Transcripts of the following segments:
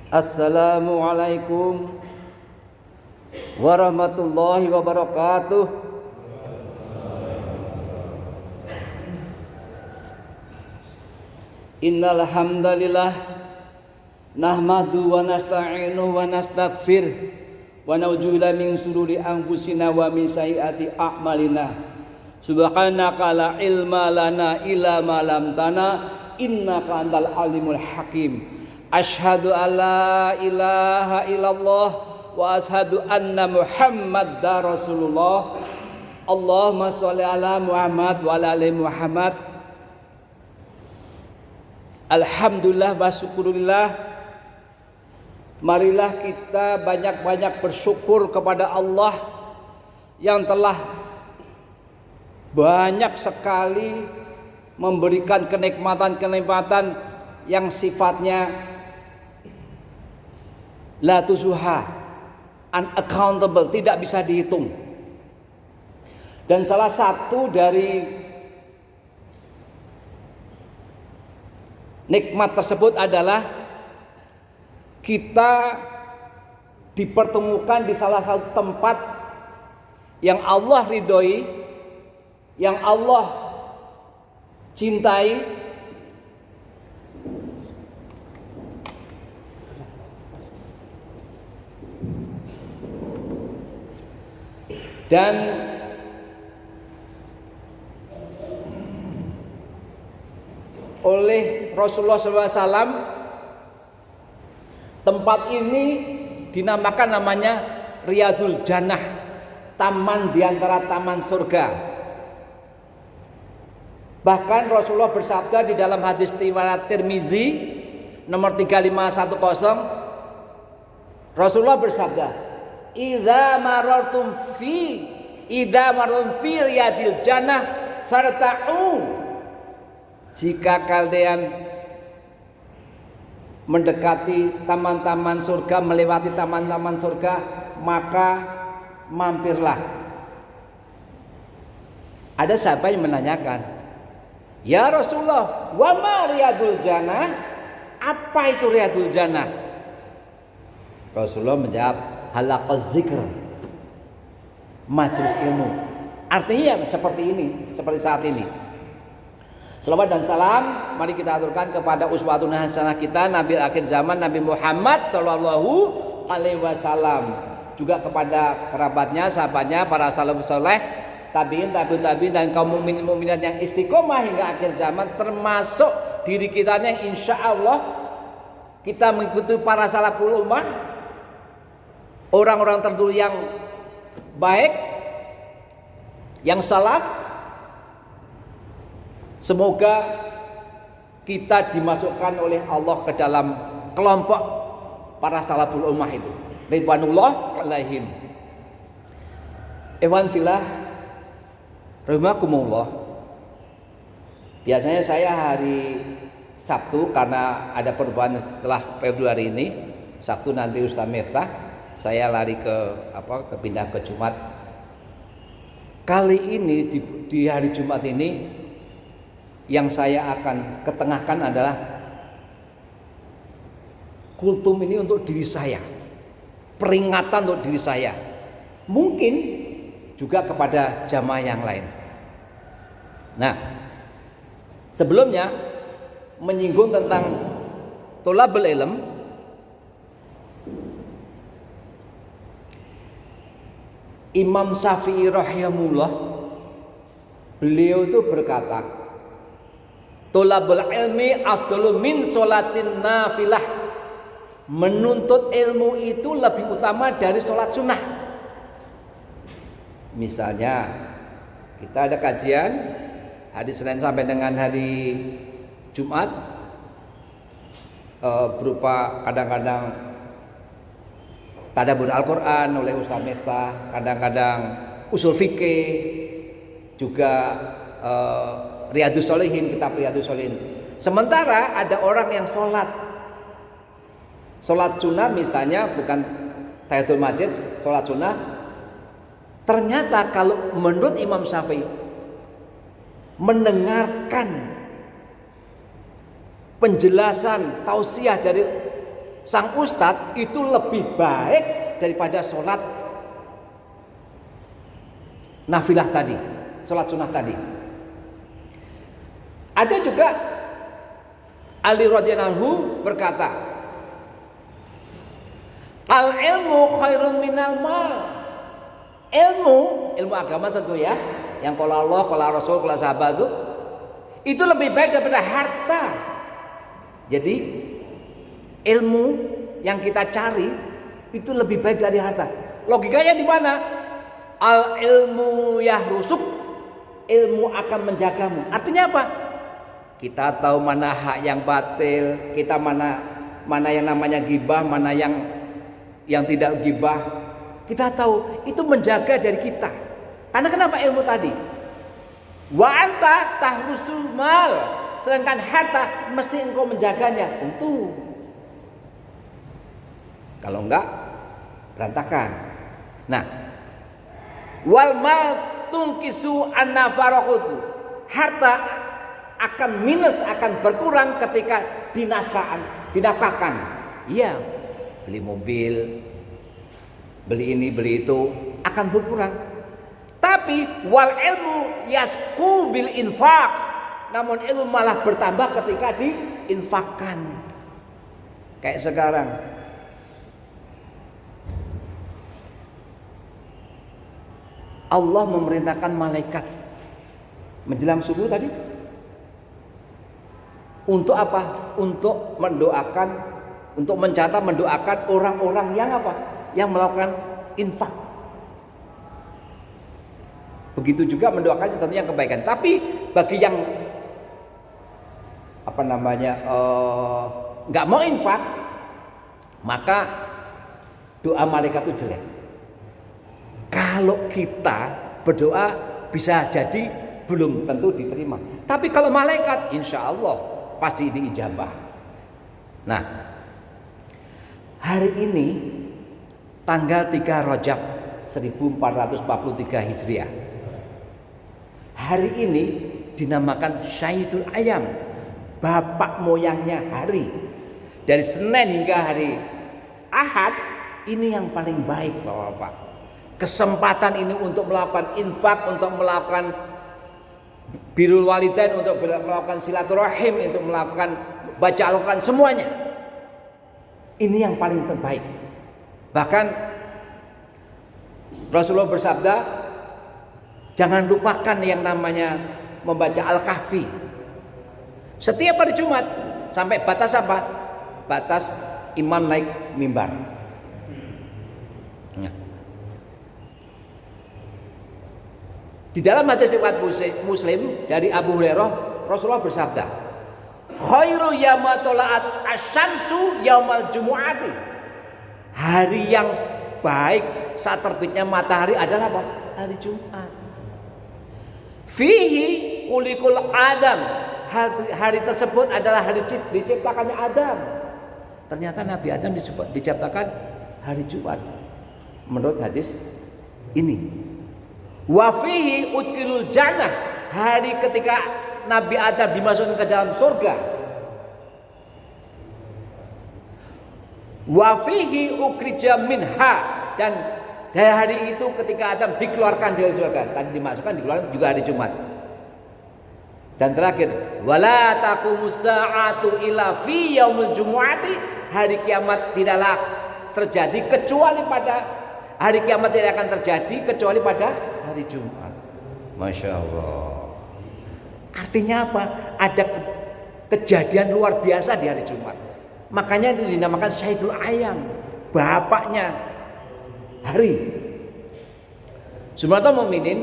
Assalamualaikum warahmatullahi wabarakatuh. Innal hamdalillah nahmadu wa nasta'inu wa nastaghfir wa na'udzubillahi min shururi anfusina wa min sayyiati a'malina. Subhanaka la ilma lana illa ma 'allamtana innaka antal alimul hakim. Asyhadu an la ilaha illallah wa asyhadu anna Muhammadar Rasulullah. Allahumma sholli ala Muhammad wa ala ali Muhammad. Alhamdulillah wa syukurillah. Marilah kita banyak-banyak bersyukur kepada Allah yang telah banyak sekali memberikan kenikmatan-kenikmatan yang sifatnya la tusuha, unaccountable, tidak bisa dihitung. Dan salah satu dari nikmat tersebut adalah kita dipertemukan di salah satu tempat yang Allah ridhoi, yang Allah cintai, dan oleh Rasulullah SAW tempat ini dinamakan namanya Riyadul Jannah, taman diantara taman surga. Bahkan Rasulullah bersabda di dalam hadis riwayat Tirmizi nomor 3510, Rasulullah bersabda, idza marartum fi riyadil jannah farta'u. Jika kalian mendekati taman-taman surga, melewati taman-taman surga, maka mampirlah. Ada sahabat yang menanyakan, ya Rasulullah, wa ma riyadul jannah? Apa itu riyadul jannah? Rasulullah menjawab, halaqaz zikr, majelis ilmu. Artinya seperti ini, seperti saat ini. Salawat dan salam mari kita aturkan kepada uswatun hasanah kita, Nabi akhir zaman, Nabi Muhammad sallallahu alaihi wasallam. Juga kepada kerabatnya, sahabatnya, para salafus saleh, tabiin, tabi'ut tabi'in, dan kaum mukminin mukminat yang istiqomah hingga akhir zaman, termasuk diri kita yang insya Allah kita mengikuti para salaful ummah, orang-orang terdahulu yang baik, yang salaf. Semoga kita dimasukkan oleh Allah ke dalam kelompok para salaful ummah itu, ridwanullah alaihim. Ikhwan fillah rahimakumullah. Biasanya saya hari Sabtu, karena ada perubahan setelah Februari ini, Sabtu nanti Ustaz Miftah, saya lari pindah ke Jumat. Kali ini di hari Jumat ini yang saya akan ketengahkan adalah kultum ini untuk diri saya, peringatan untuk diri saya, mungkin juga kepada jamaah yang lain. Nah, sebelumnya menyinggung tentang tholabul ilm, Imam Syafi'i rahimahullah, beliau itu berkata, tholabul ilmi afdalu min sholatin nafilah. Menuntut ilmu itu lebih utama dari sholat sunnah. Misalnya kita ada kajian hari Senin sampai dengan hari Jumat, berupa kadang-kadang tadabbur Al-Quran oleh Ustaz Miftah, kadang-kadang usul fikih, juga Riyadus Sholihin, kitab Riyadus Sholihin. Sementara ada orang yang sholat sunnah, misalnya bukan tahiyatul masjid, sholat sunnah. Ternyata kalau menurut Imam Syafi'i, mendengarkan penjelasan tausiah dari sang ustadz itu lebih baik daripada sholat nafilah tadi, sholat sunnah tadi. Ada juga Ali radhiyallahu anhu berkata, al ilmu khairun minal mal. Ilmu agama tentu ya, yang qala Allah, qala Rasul, qala sahabat itu lebih baik daripada harta. Jadi ilmu yang kita cari itu lebih baik dari harta. Logikanya di mana? Al ilmu yahrusuk, ilmu akan menjagamu. Artinya apa? Kita tahu mana hak yang batil, kita mana yang namanya gibah, mana yang tidak gibah. Kita tahu itu menjaga dari kita. Karena kenapa ilmu tadi? Wa anta tahrusul mal. Sedangkan harta mesti engkau menjaganya. Tentu. Kalau enggak berantakan. Nah, wal mal tungkisu an-nafarokutu. Harta akan minus, akan berkurang ketika dinafkahkan. Iya, beli mobil, beli ini, beli itu akan berkurang. Tapi wal ilmu yasku bil infak. Namun ilmu malah bertambah ketika diinfakkan. Kayak sekarang. Allah memerintahkan malaikat menjelang subuh tadi. Untuk apa? Untuk mendoakan, untuk mencatat, mendoakan orang-orang yang apa? Yang melakukan infak. Begitu juga mendoakannya tentunya kebaikan. Tapi bagi yang nggak mau infak, maka doa malaikat itu jelek. Kalau kita berdoa bisa jadi belum tentu diterima. Tapi kalau malaikat, insya Allah pasti diijabah. Nah, hari ini tanggal 3 Rajab 1443 Hijriah. Hari ini dinamakan Syahidul Ayam, bapak moyangnya hari. Dari Senin hingga hari Ahad, ini yang paling baik Bapak-bapak. Kesempatan ini untuk melakukan infak, untuk melakukan birrul walidain, untuk melakukan silaturahim, untuk melakukan baca Al-Quran, semuanya. Ini yang paling terbaik. Bahkan Rasulullah bersabda, jangan lupakan yang namanya membaca Al-Kahfi setiap hari Jumat. Sampai batas apa? Batas imam naik mimbar. Nah. Di dalam hadis riwayat Muslim dari Abu Hurairah, Rasulullah bersabda, khairu yauma tola'at asyamsu yaumal jumu'ati. Hari yang baik saat terbitnya matahari adalah apa? Hari Jumat. Fihi kulikul Adam. Hari tersebut adalah hari diciptakannya Adam. Ternyata Nabi Adam diciptakan hari Jumat menurut hadis ini. Wa fihi udkhilul jannah. Hari ketika Nabi Adam dimasukkan ke dalam surga. Wa fihi ukhrija minha. Dan dari hari itu ketika Adam dikeluarkan dari surga, tadi dimasukkan, dikeluarkan juga hari Jumat. Dan terakhir, wala taqumus sa'atu illa fi yaumil jumu'ati. Hari kiamat tidaklah terjadi kecuali pada hari kiamat tidak akan terjadi kecuali pada hari Jumat. Masya Allah. Artinya apa? Ada kejadian luar biasa di hari Jumat. Makanya itu dinamakan Syahidul Ayam, bapaknya hari. Subhanallah mukminin,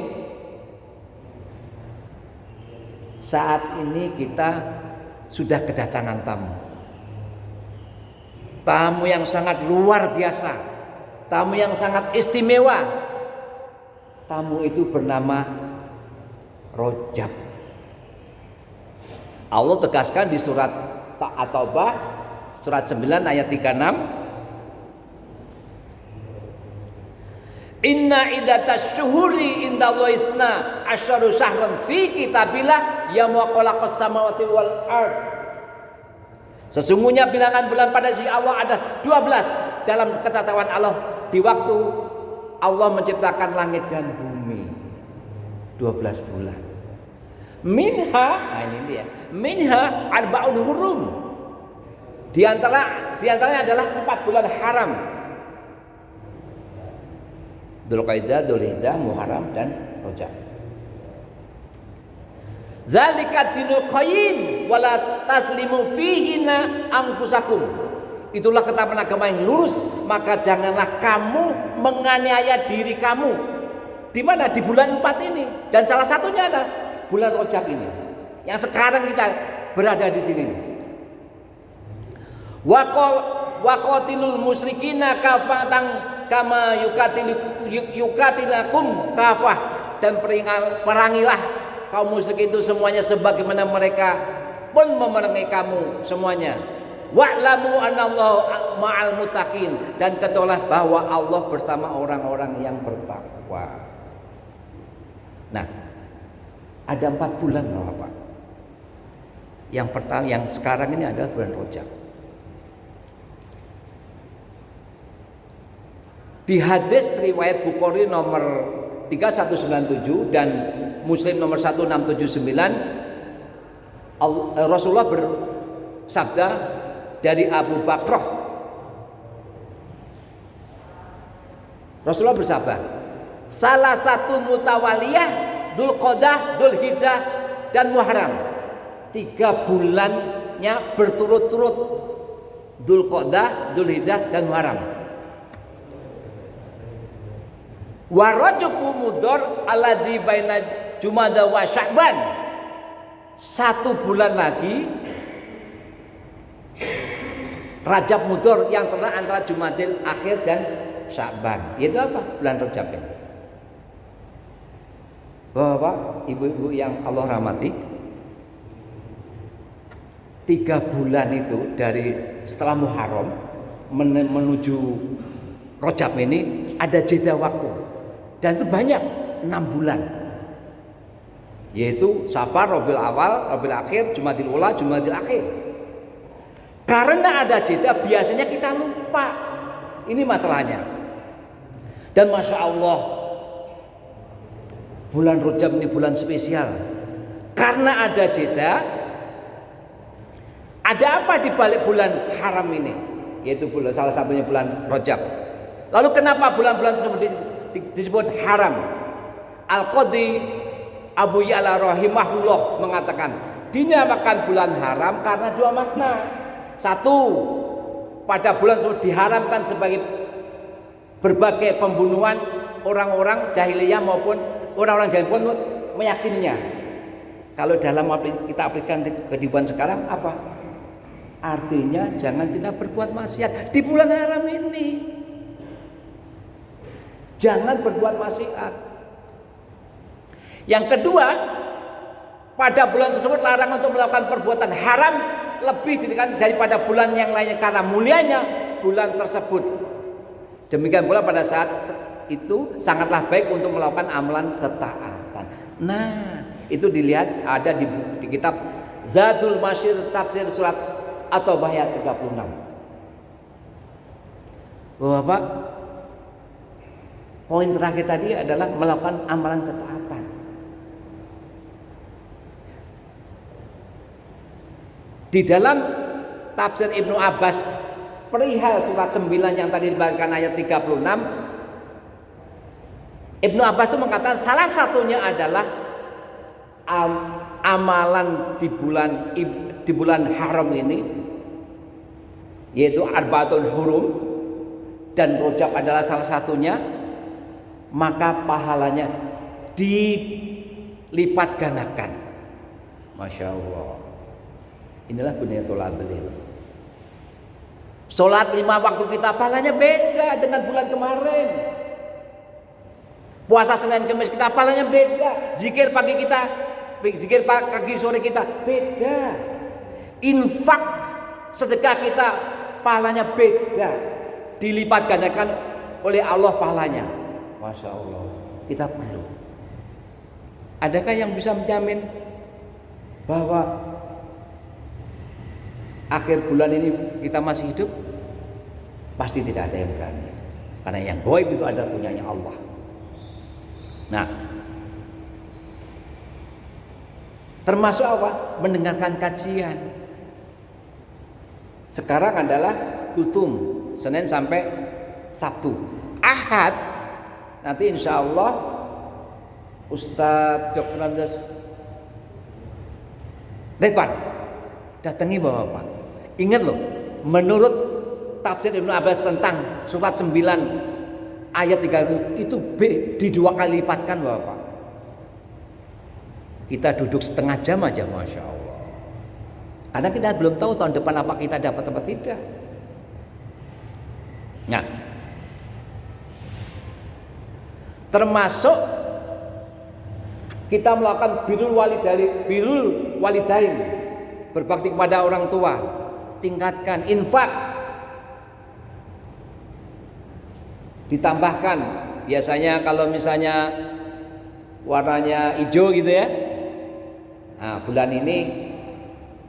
saat ini kita sudah kedatangan tamu. Tamu yang sangat luar biasa, tamu yang sangat istimewa. Tamu itu bernama Rajab. Allah tegaskan di surat At-Taubah surat 9 ayat 36. Inna iddatasy syuhuri indallahi isna asyaru syahran fi kitabillah yauma khalaqas samawati wal ard. Sesungguhnya bilangan bulan pada sisi Allah ada 12 dalam ketetapan Allah di waktu Allah menciptakan langit dan bumi. 12 bulan. Minha, nah ini dia. Minha arba'un hurum. Di antaranya adalah 4 bulan haram. Dzulqa'dah, Dzulhijjah, Muharram dan Rajab. Zalika dinul qayyim wala taslimu fihina anfusakum. Itulah ketetapan agama yang lurus, maka janganlah kamu menganiaya diri kamu. Di mana? Di bulan 4 ini. Dan salah satunya adalah bulan Rajab ini. Yang sekarang kita berada di sini. Waqatilul musyrikina kafatan kama yukatilakum kafah, dan perangilah kaum musyrik itu semuanya sebagaimana mereka pun memerangi kamu semuanya. Wa'lamu anallaha ma'al muttaqin, dan ketahuilah bahwa Allah bersama orang-orang yang bertakwa. Nah, ada 4 bulan Bapak. Yang pertama, yang sekarang ini adalah bulan Rajab. Di hadis riwayat Bukhari nomor 3197 dan Muslim nomor 1679, Rasulullah bersabda dari Abu Bakrah. Rasulullah bersabda, salah satu mutawaliyah Dzulqa'dah, Dzulhijjah dan Muharram. 3 bulannya berturut-turut, Dzulqa'dah, Dzulhijjah dan Muharram. Wa rajubu mudhar alladzi baina Jumada wa Sya'ban. 1 bulan lagi Rajab Mudhar yang terletak antara Jumadil Akhir dan Sya'ban. Itu apa? Bulan Rajab ini. Bapak, ibu-ibu yang Allah rahmati, 3 bulan itu dari setelah Muharram menuju Rajab ini ada jeda waktu. Dan itu banyak, 6 bulan. Yaitu Safar, Rabiul Awal, Rabiul Akhir, Jumadil Ula, Jumadil Akhir. Karena ada jeda biasanya kita lupa. Ini masalahnya. Dan Masya Allah, bulan Rajab ini bulan spesial. Karena ada jeda. Ada apa di balik bulan haram ini? Yaitu salah satunya bulan Rajab. Lalu kenapa bulan-bulan tersebut disebut haram? Al-Qadhi Abu Ya'la rahimahullah mengatakan dinamakan bulan haram karena 2 makna. 1, pada bulan tersebut diharamkan sebagai berbagai pembunuhan orang-orang jahiliyah maupun orang-orang jahil pun meyakininya. Kalau dalam kita aplikasikan kehidupan sekarang apa? Artinya jangan kita berbuat maksiat di bulan haram ini. Jangan berbuat maksiat. Yang kedua, pada bulan tersebut larangan untuk melakukan perbuatan haram lebih ditingkatkan daripada bulan yang lainnya karena mulianya bulan tersebut. Demikian pula pada saat itu sangatlah baik untuk melakukan amalan ketaatan. Nah, itu dilihat ada di kitab Zadul Masyir Tafsir Surat At-Taubah ayat 36. Bapak, poin terakhir tadi adalah melakukan amalan ketaatan. Di dalam tafsir Ibnu Abbas perihal surat 9 yang tadi dibacakan ayat 36, Ibnu Abbas itu mengatakan salah satunya adalah amalan di bulan haram ini, yaitu Arba'atul Hurum, dan Rajab adalah salah satunya, maka pahalanya dilipat gandakan. Masya Allah. Inilah Bunyatul Abdil. Sholat 5 waktu kita pahalanya beda dengan bulan kemarin. Puasa Senin Kamis kita pahalanya beda. Zikir pagi kita, zikir pagi sore kita beda. Infak sedekah kita pahalanya beda. Dilipat gandakan oleh Allah pahalanya. Masya Allah. Kita perlu. Adakah yang bisa menjamin bahwa akhir bulan ini kita masih hidup? Pasti tidak ada yang berani. Karena yang gaib itu adalah punyanya Allah. Nah, termasuk apa? Mendengarkan kajian. Sekarang adalah kultum, Senin sampai Sabtu. Ahad nanti insya Allah Ustadz Dr. Andes Ridwan datangi Bapak. Ingat loh, menurut tafsir Ibnu Abbas tentang surat 9 ayat 3 itu dua kali lipatkan Bapak. Kita duduk setengah jam aja, Masya Allah. Karena kita belum tahu tahun depan apa kita dapat apa tidak. Nah, termasuk kita melakukan birrul walidain, berbakti kepada orang tua, tingkatkan infak, ditambahkan biasanya kalau misalnya warnanya hijau gitu ya. Nah, bulan ini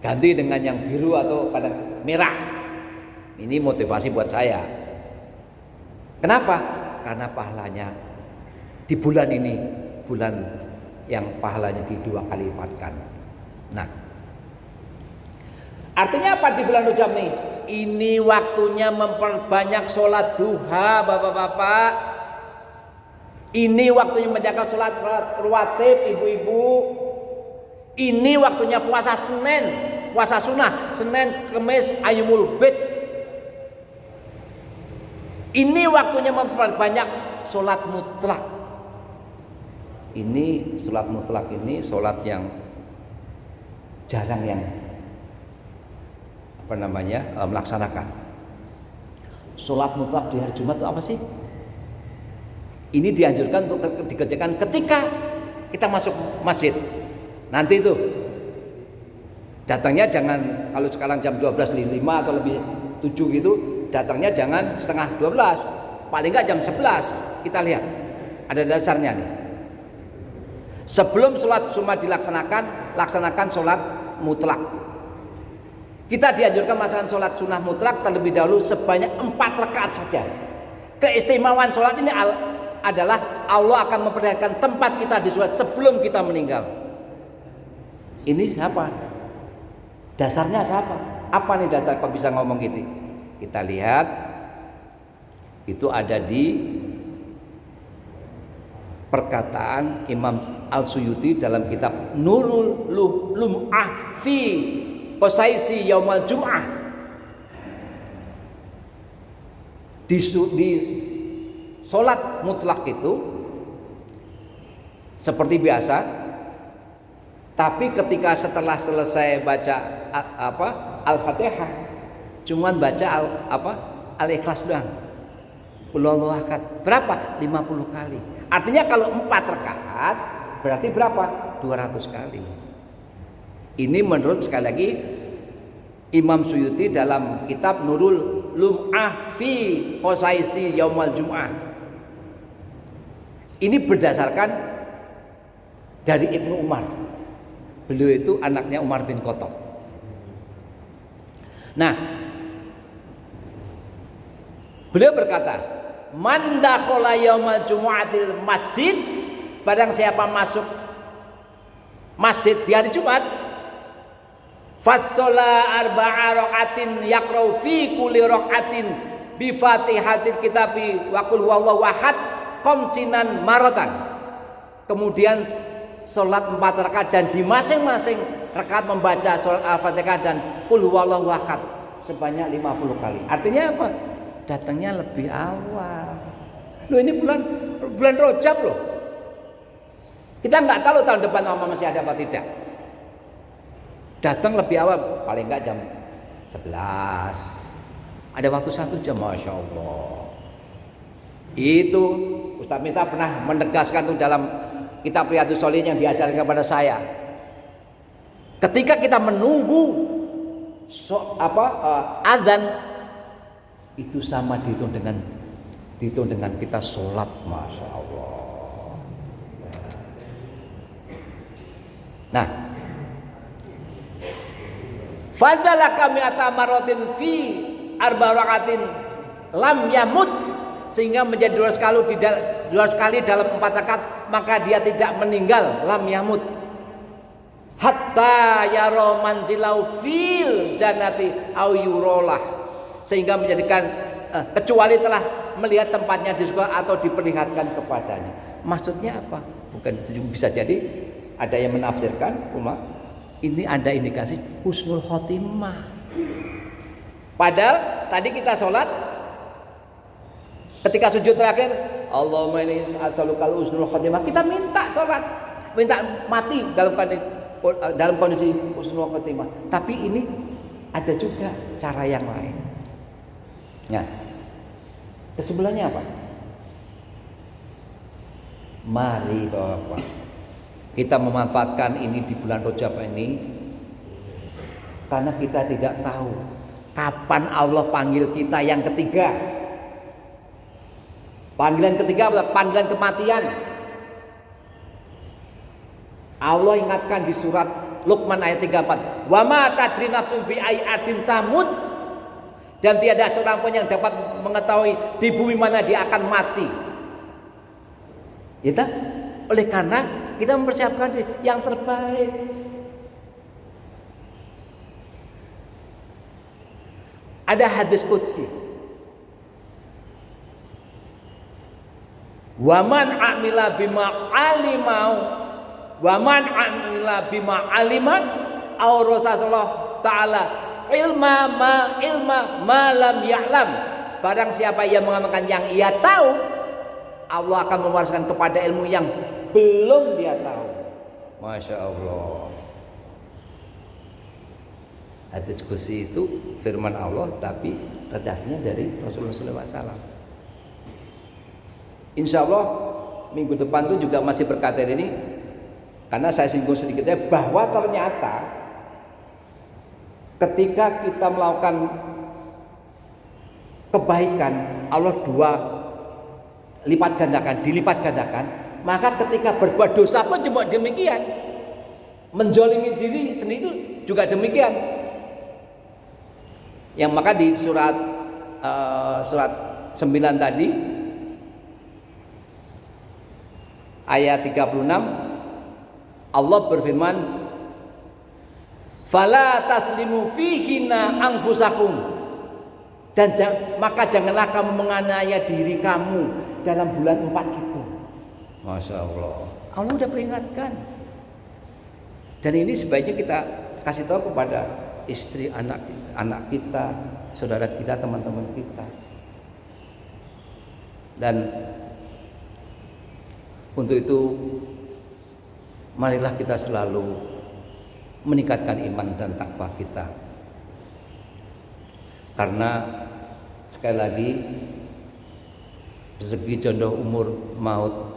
ganti dengan yang biru atau kadang merah. Ini motivasi buat saya. Kenapa? Karena pahalanya di bulan ini, bulan yang pahalanya dua kali lipatkan. Nah, artinya apa di bulan Rajab nih? Ini waktunya memperbanyak sholat duha, bapak-bapak. Ini waktunya menjaga sholat rawatib, ibu-ibu. Ini waktunya puasa Senin, puasa sunnah, Senin, Kamis, Ayyamul Bid. Ini waktunya memperbanyak sholat mutlak. Ini sholat mutlak ini sholat yang jarang yang melaksanakan. Sholat mutlak di hari Jumat itu apa sih? Ini dianjurkan untuk dikerjakan ketika kita masuk masjid. Nanti itu datangnya jangan, kalau sekarang jam 12.05 atau lebih 7 gitu, datangnya jangan setengah 12, paling enggak jam 11. Kita lihat ada dasarnya nih. Sebelum sholat Jumat dilaksanakan, laksanakan sholat mutlak. Kita dianjurkan melaksanakan sholat sunnah mutlak terlebih dahulu sebanyak 4 rakaat saja. Keistimewaan sholat ini adalah Allah akan memperlihatkan tempat kita di surga sebelum kita meninggal. Ini siapa? Dasarnya siapa? Apa nih dasar kok bisa ngomong gitu? Kita lihat itu ada di perkataan Imam Al-Suyuti dalam kitab Nurul Lum'ah fi Qasaisi Yaumal Jum'ah. Di sholat mutlak itu seperti biasa, tapi ketika setelah selesai baca Al-Fatihah, cuman baca Al-Ikhlas doang. Wallahu ahad. Berapa? 50 kali. Artinya kalau 4 rakaat berarti berapa? 200 kali. Ini menurut sekali lagi Imam Suyuti dalam kitab Nurul Lum'ah fi Qasaisi Yaumal Jum'ah. Ini berdasarkan dari Ibnu Umar. Beliau itu anaknya Umar bin Khattab. Nah, beliau berkata, "Man dakhala yaumal jumu'atil masjid," barang siapa masuk masjid di hari Jumat, "fassala arba'a raqatin yaqra'u fi kulli raqatin bi Fatihatil Kitabi wa qul huwallahu ahad khamsinan maratan." Kemudian sholat 4 rakaat dan di masing-masing rakaat membaca sholat Al-Fatihah dan qul huwallahu ahad sebanyak 50 kali. Artinya apa? Datangnya lebih awal. Loh, ini bulan Rajab loh. Kita nggak tahu tahun depan masih ada apa tidak. Datang lebih awal, paling nggak jam 11. Ada waktu 1 jam, Masya Allah. Itu Ustaz Miftah pernah menegaskan tuh dalam kitab Riyadhus Shalihin yang diajarkan kepada saya. Ketika kita menunggu azan, itu sama dihitung dengan kita sholat, Masya Allah. Nah, Fazalaka mi'ata maratin fi arba'atin lam yamut, sehingga menjadi 200 kali dalam 4 rakaat, maka dia tidak meninggal, lam yamut. Hatta yaro manzilau fil jannati au yurolah, sehingga menjadikan kecuali telah melihat tempatnya di surga atau diperlihatkan kepadanya. Maksudnya apa? Bukan itu, bisa jadi ada yang menafsirkan ini ada indikasi husnul khotimah. Padahal tadi kita sholat, ketika sujud terakhir, Allahumma inni as'alukal husnul khotimah, kita minta sholat, minta mati dalam kondisi husnul khotimah. Tapi ini ada juga cara yang lain. Nah, kesimpulannya apa? Mari Bapak, kita memanfaatkan ini di bulan Rajab ini, karena kita tidak tahu kapan Allah panggil kita yang ketiga. Panggilan ketiga adalah panggilan kematian. Allah ingatkan di surat Luqman ayat 34, wa ma tadri nafsun bi ayyi ardin tamut, dan tiada seorang pun yang dapat mengetahui di bumi mana dia akan mati. Ya, oleh karena kita mempersiapkan yang terbaik. Ada hadis qudsi, waman amila bima alimau, waman amila bima aliman, au Rasulullah taala ilma ma lam ya'lam. Barang siapa yang mengamalkan yang ia tahu, Allah akan mewariskan kepada ilmu yang belum dia tahu. Masya Allah. Hadis qudsi itu firman Allah, tapi redaksinya dari Rasulullah SAW. Insya Allah minggu depan itu juga masih berkaitan ini, karena saya singgung sedikitnya bahwa ternyata ketika kita melakukan kebaikan, Allah dilipat gandakan. Maka ketika berbuat dosa pun juga demikian. Menzalimi diri sendiri itu juga demikian. Yang maka di surat 9 tadi ayat 36 Allah berfirman, fala taslimu fihina anfusakum, dan maka janganlah kamu menganiaya diri kamu dalam bulan 4 itu. Masya Allah, Allah udah peringatkan. Dan ini sebaiknya kita kasih tahu kepada istri, anak kita, saudara kita, teman-teman kita. Dan untuk itu marilah kita selalu meningkatkan iman dan takwa kita. Karena sekali lagi, rezeki, jodoh, umur, maut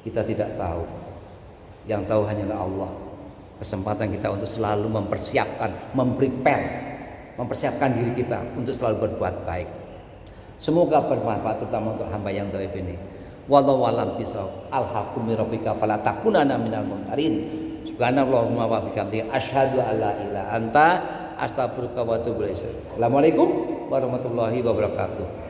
kita tidak tahu. Yang tahu hanyalah Allah. Kesempatan kita untuk selalu mempersiapkan diri kita untuk selalu berbuat baik. Semoga bermanfaat, terutama untuk hamba yang dhaif ini. Wallahu a'lam bishawab. Alhaqu min rabbika fala takunanna minal mumtarin. Subhanallahumma wa bihamdihi asyhadu alla ilaha anta astaghfiruka wa atubu ilaik. Assalamualaikum warahmatullahi wabarakatuh.